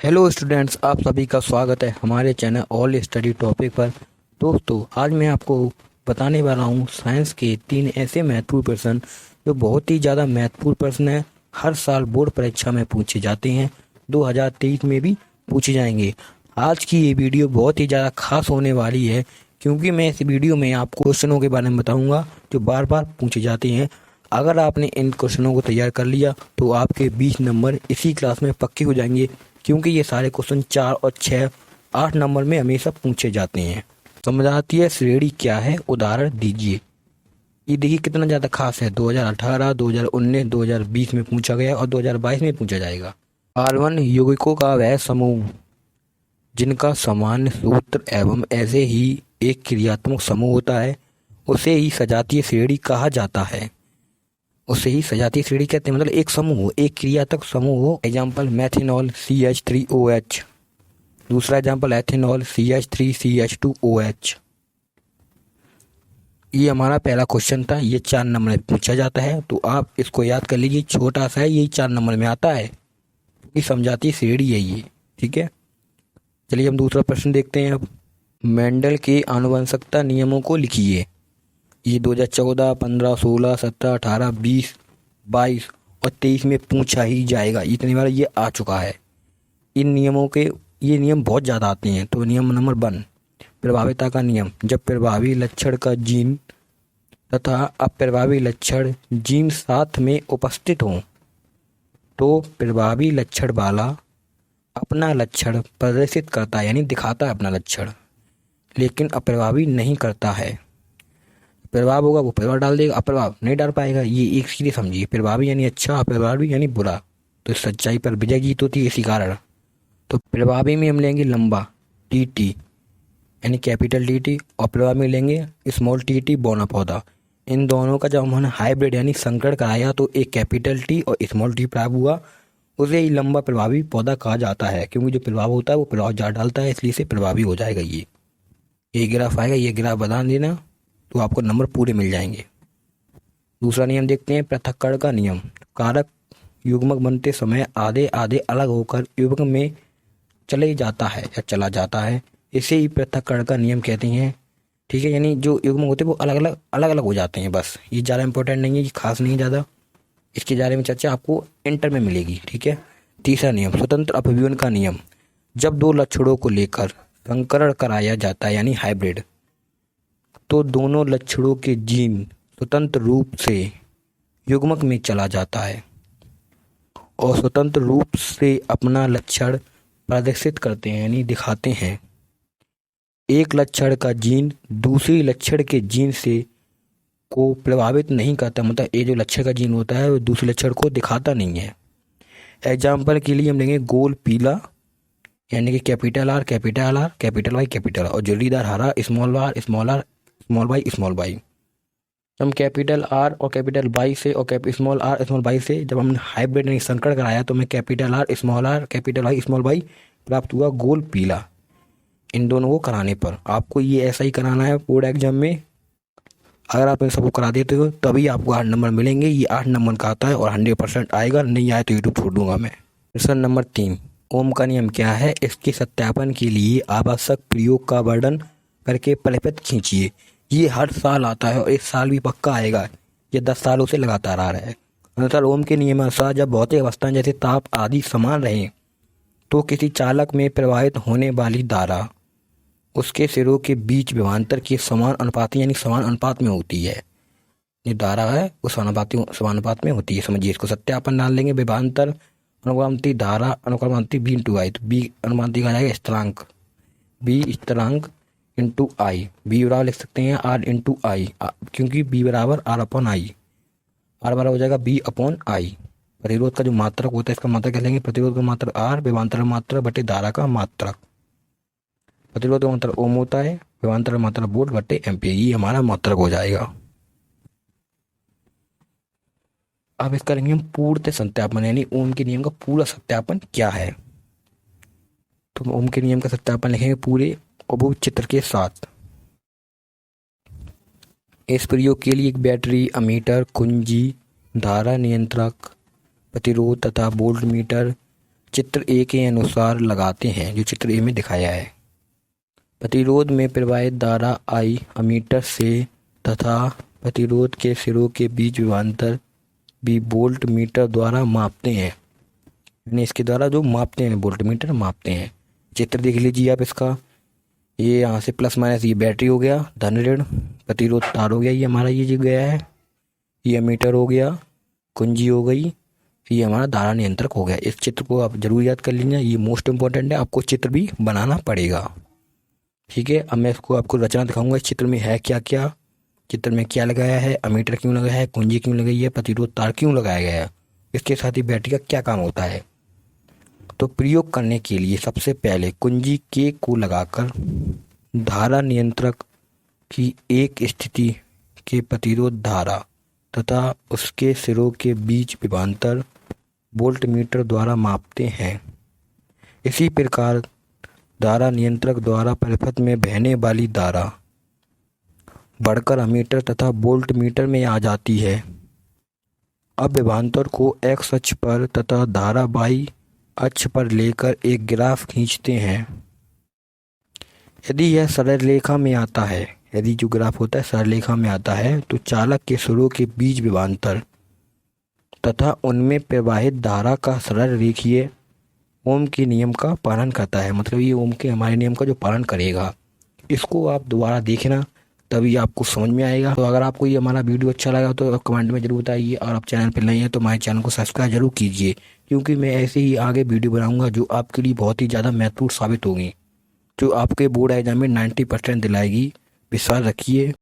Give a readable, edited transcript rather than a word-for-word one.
Hello students, आप सभी का स्वागत है हमारे चैनल ऑल स्टडी टॉपिक पर। दोस्तों, आज मैं आपको बताने वाला हूँ साइंस के 3 ऐसे महत्वपूर्ण प्रश्न जो बहुत ही ज़्यादा महत्वपूर्ण प्रश्न हैं। हर साल बोर्ड परीक्षा में पूछे जाते हैं, 2023 में भी पूछे जाएंगे। आज की ये वीडियो बहुत ही ज़्यादा खास होने वाली है, क्योंकि मैं इस वीडियो में आपको क्वेश्चनों के बारे में बताऊँगा जो बार बार पूछे जाते हैं। अगर आपने इन क्वेश्चनों को तैयार कर लिया तो आपके 20 नंबर इसी क्लास में पक्के हो जाएंगे, क्योंकि ये सारे क्वेश्चन 4 और 6 8 नंबर में हमेशा पूछे जाते हैं। समझ आती है श्रेणी क्या है, उदाहरण दीजिए। ये देखिए कितना ज़्यादा खास है। 2018, 2019, 2020 में पूछा गया और 2022 में पूछा जाएगा। कार्बन यौगिकों का वह समूह जिनका सामान्य सूत्र एवं ऐसे ही एक क्रियात्मक समूह होता है, उसे ही सजातीय श्रेणी कहा जाता है। उसे ही सजातीय श्रेणी कहते हैं, मतलब एक समूह, एक क्रियात्मक समूह हो। एग्जाम्पल मेथिनॉल CH3OH, दूसरा एग्जाम्पल एथेनॉल CH3CH2OH। ये हमारा पहला क्वेश्चन था, ये 4 नंबर में पूछा जाता है, तो आप इसको याद कर लीजिए। छोटा सा है, यही 4 नंबर में आता है, ये समझाती श्रेणी है ये। ठीक है, चलिए हम दूसरा प्रश्न देखते हैं अब। मेंडल के आनुवंशिकता नियमों को लिखिए। ये 2014, 15, 16, 17, 18, 20, 22 और 23 में पूछा ही जाएगा। इतनी बार ये आ चुका है। इन नियमों के ये नियम बहुत ज़्यादा आते हैं। तो नियम नंबर 1, प्रभाविता का नियम। जब प्रभावी लक्षण का जीन तथा अप्रभावी लक्षण जीन साथ में उपस्थित हों तो प्रभावी लक्षण वाला अपना लक्षण प्रदर्शित करता है, यानी दिखाता है अपना लक्षण, लेकिन अप्रभावी नहीं करता है। प्रभाव होगा वो प्रभाव डाल देगा, अप्रभाव नहीं डाल पाएगा। ये एक सीधे समझिए, प्रभावी यानी अच्छा, अप्रभावी यानी बुरा। तो सच्चाई पर विजय जीत होती है इसी कारण। तो प्रभावी में हम लेंगे लंबा TT यानी कैपिटल TT, और प्रभावी में लेंगे स्मॉल TT बौना पौधा। इन दोनों का जब हमने हाइब्रिड यानी संकरण कराया तो एक कैपिटल T और स्मॉल T प्राप्त हुआ। उसे ही लंबा प्रभावी पौधा कहा जाता है, क्योंकि जो प्रभाव होता है वो प्रभाव जार डालता है, इसलिए से प्रभावी हो जाएगा। ये ग्राफ आएगा, ये ग्राफ बना देना तो आपको नंबर पूरे मिल जाएंगे। दूसरा नियम देखते हैं, पृथक्करण का नियम। कारक युग्मक बनते समय आधे आधे अलग होकर युग्मक में चले जाता है या चला जाता है, इसे ही पृथक्करण का नियम कहते हैं। ठीक है, यानी जो युग्मक होते हैं वो अलग अलग हो जाते हैं। बस ये ज़्यादा इंपॉर्टेंट नहीं है, ये खास नहीं ज़्यादा। इसके बारे में चर्चा आपको इंटर में मिलेगी। ठीक है। तीसरा नियम, स्वतंत्र अपव्यवन का नियम। जब दो लक्षणों को लेकर संकरण कराया जाता है यानी हाइब्रिड, तो दोनों लक्षणों के जीन स्वतंत्र रूप से युग्मक में चला जाता है और स्वतंत्र रूप से अपना लक्षण प्रदर्शित करते हैं यानी दिखाते हैं। एक लक्षण का जीन दूसरी लक्षण के जीन से को प्रभावित नहीं करता, मतलब ये जो लक्षण का जीन होता है वो दूसरे लक्षण को दिखाता नहीं है। एग्जाम्पल के लिए हम लेंगे गोल पीला यानी कि capital R capital R capital Y capital, और जलीदार हरा small r small r small y small y। हम कैपिटल R और कैपिटल Y से और स्मॉल r स्मॉल y से जब हमने हाइब्रिड यानी संकरण कराया तो हमें capital R small r capital Y small y प्राप्त हुआ गोल पीला। इन दोनों को कराने पर आपको ये ऐसा ही कराना है बोर्ड एग्जाम में। अगर आप इन सबको करा देते हो तभी आपको 8 नंबर मिलेंगे। ये 8 नंबर का आता है और 100% आएगा, नहीं आए तो यूट्यूब छोड़ दूंगा मैं। प्रश्न नंबर 3, ओम का नियम क्या है, इसके सत्यापन के लिए आवश्यक प्रयोग का वर्णन करके प्रलेपित खींचिए। ये हर साल आता है और इस साल भी पक्का आएगा। ये 10 सालों से लगातार आ रहा है। अनुसार ओम के नियमानुसार जब भौतिक अवस्थाएं जैसे ताप आदि समान रहें तो किसी चालक में प्रवाहित होने वाली धारा उसके सिरों के बीच विभवांतर के समान अनुपात यानी समान अनुपात में होती है। ये धारा है वो समानुपात में होती है। समझिए इसको, सत्यापन डाल लेंगे। विभवांतर अनुक्रमांती धारा अनुक्रमांती B/I, तो B अनुपाती का जाएगा स्थिरांक, B स्थिरांक इंटू आई। B बराबर लिख सकते हैं R/I, क्योंकि B बराबर R/I। R बराबर हो जाएगा B/I। प्रतिरोध का जो मात्रक होता है इसका मात्रक कह लेंगे, प्रतिरोध का मात्रक R, विभवांतर का मात्रक बटे धारा का मात्रक। प्रतिरोध का मात्रक ओम होता है, विभवांतर का मात्रक वोल्ट बटे एम्पीयर। ये हमारा मात्रक हो जाएगा। अब इसका करेंगे हम पूर्ण सत्यापन, यानी ओम के नियम का पूरा सत्यापन क्या है। तो ओम के नियम का सत्यापन लिखेंगे पूरे उपभोग चित्र के साथ। इस प्रयोग के लिए एक बैटरी, अमीटर, कुंजी, धारा नियंत्रक, प्रतिरोध तथा वोल्ट मीटर, चित्र ए के अनुसार लगाते हैं, जो चित्र ए में दिखाया है। प्रतिरोध में प्रवाहित धारा I अमीटर से तथा प्रतिरोध के सिरों के बीच विभवांतर भी वोल्ट मीटर द्वारा मापते हैं, यानी इसके द्वारा जो मापते हैं वोल्ट मीटर मापते हैं। चित्र देख लीजिए आप इसका, ये यहाँ से प्लस माइनस, ये बैटरी हो गया, धन ऋण, प्रतिरोध तार हो गया, ये हमारा ये जो गया है, ये अमीटर हो गया, कुंजी हो गई, ये हमारा धारा नियंत्रक हो गया। इस चित्र को आप जरूर याद कर लीजिए, ये मोस्ट इंपॉर्टेंट है, आपको चित्र भी बनाना पड़ेगा। ठीक है, अब मैं इसको आपको रचना दिखाऊंगा, इस चित्र में है क्या क्या, चित्र में क्या लगाया है, अमीटर क्यों लगाया है, कुंजी क्यों लगाई है, प्रतिरोध तार क्यों लगाया गया है, इसके साथ ही बैटरी का क्या काम होता है। तो प्रयोग करने के लिए सबसे पहले कुंजी के को लगाकर धारा नियंत्रक की एक स्थिति के प्रतिरोध धारा तथा उसके सिरों के बीच विभवांतर वोल्ट मीटर द्वारा मापते हैं। इसी प्रकार धारा नियंत्रक द्वारा परिपथ में बहने वाली धारा बढ़कर अमीटर तथा वोल्ट मीटर में आ जाती है। अब विभवांतर को x अक्ष पर तथा धारा y अक्ष पर लेकर एक ग्राफ खींचते हैं। यदि यह सरल रेखा में आता है, यदि जो ग्राफ होता है सरल रेखा में आता है, तो चालक के सिरों के बीच विभवांतर तथा उनमें प्रवाहित धारा का सरल रेखीय ओम के नियम का पालन करता है। मतलब ये ओम के हमारे नियम का जो पालन करेगा। इसको आप दोबारा देखना, तभी आपको समझ में आएगा। तो अगर आपको ये हमारा वीडियो अच्छा लगा तो कमेंट में जरूर बताइए, और आप चैनल पर नए हैं तो हमारे चैनल को सब्सक्राइब जरूर कीजिए, क्योंकि मैं ऐसे ही आगे वीडियो बनाऊंगा जो आपके लिए बहुत ही ज़्यादा महत्वपूर्ण साबित होंगी, जो आपके बोर्ड एग्जाम में 90% दिलाएगी। विश्वास रखिए।